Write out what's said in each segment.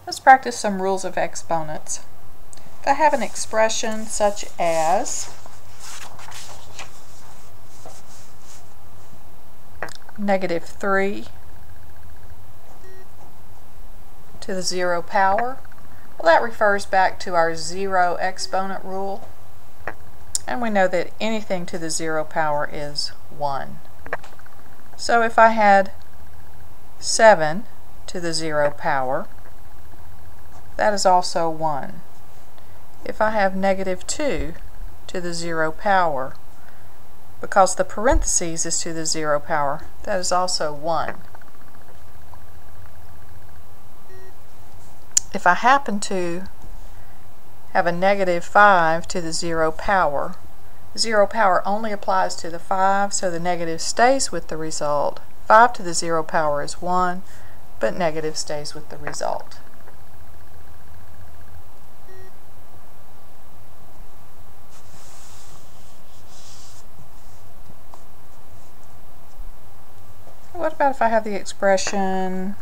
Let's practice some rules of exponents. If I have an expression such as -3 to the 0 power, well, that refers back to our zero exponent rule, and we know that anything to the 0 power is 1. So if I had 7 to the 0 power, that is also 1. If I have -2 to the 0 power, because the parentheses is to the 0 power, that is also 1. If I happen to have a -5 to the 0 power, 0 power only applies to the 5, so the negative stays with the result. 5 to the 0 power is 1, but negative stays with the result. What about if I have the expression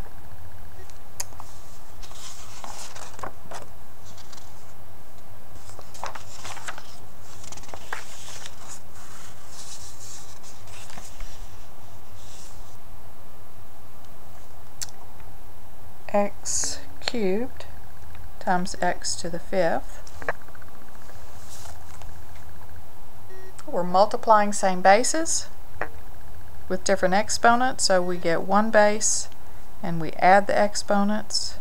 x cubed times x to the 5th. We're multiplying same bases with different exponents, so we get one base and we add the exponents.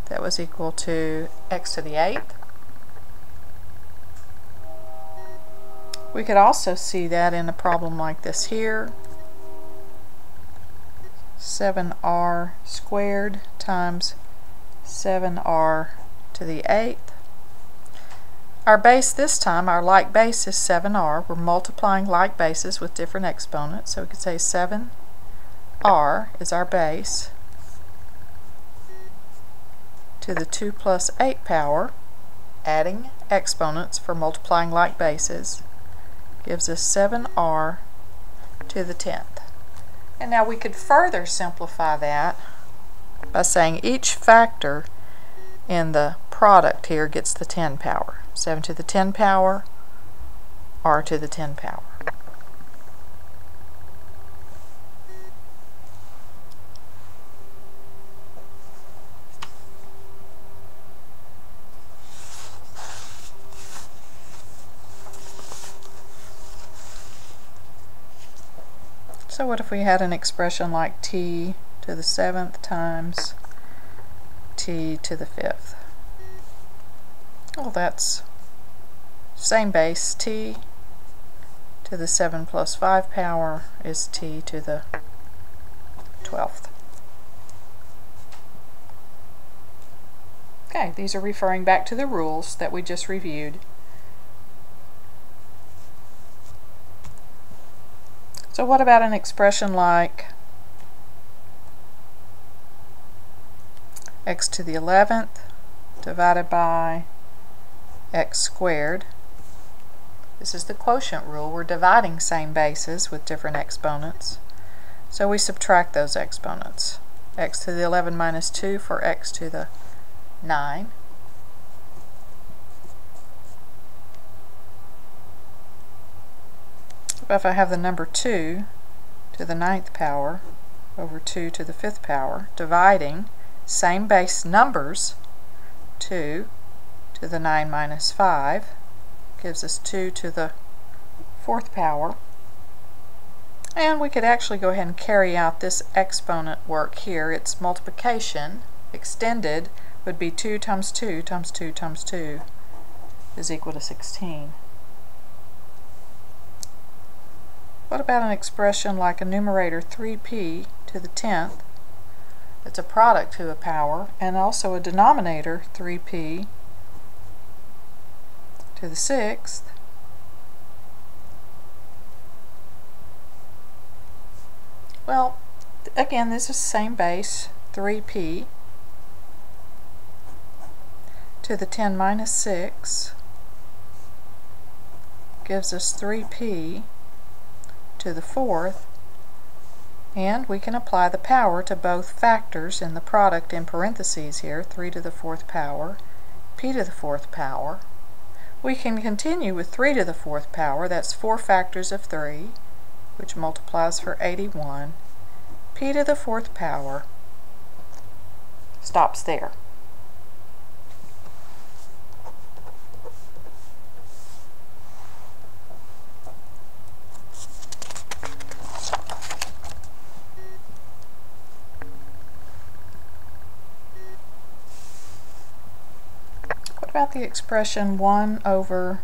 That was equal to x to the 8th. We could also see that in a problem like this here. 7r squared times 7r to the 8th. Our base this time, our like base is 7r. We're multiplying like bases with different exponents, so we could say 7r is our base to the 2 plus 8 power, adding exponents for multiplying like bases, gives us 7r to the 10th. And now we could further simplify that by saying each factor in the product here gets the 10 power. 7 to the 10 power, r to the 10 power. So what if we had an expression like t to the 7th times t to the 5th? Well, that's same base. T to the 7 plus 5 power is t to the 12th. Okay, these are referring back to the rules that we just reviewed. So what about an expression like x to the 11th divided by x squared? This is the quotient rule. We're dividing same bases with different exponents. So we subtract those exponents. X to the 11 minus 2 for x to the 9. If I have the number 2 to the 9th power over 2 to the 5th power, dividing same base numbers, 2 to the 9 minus 5 gives us 2 to the 4th power. And we could actually go ahead and carry out this exponent work here. Its multiplication extended would be 2 times 2 times 2 times 2 is equal to 16. What about an expression like a numerator 3p to the 10th? It's a product to a power, and also a denominator 3p to the 6th. Well, again, this is the same base, 3p to the 10 minus 6 gives us 3p to the 4th And we can apply the power to both factors in the product in parentheses here, 3 to the 4th power, p to the 4th power. We can continue with 3 to the 4th power, that's 4 factors of 3, which multiplies for 81. P to the 4th power stops there. What about the expression 1 over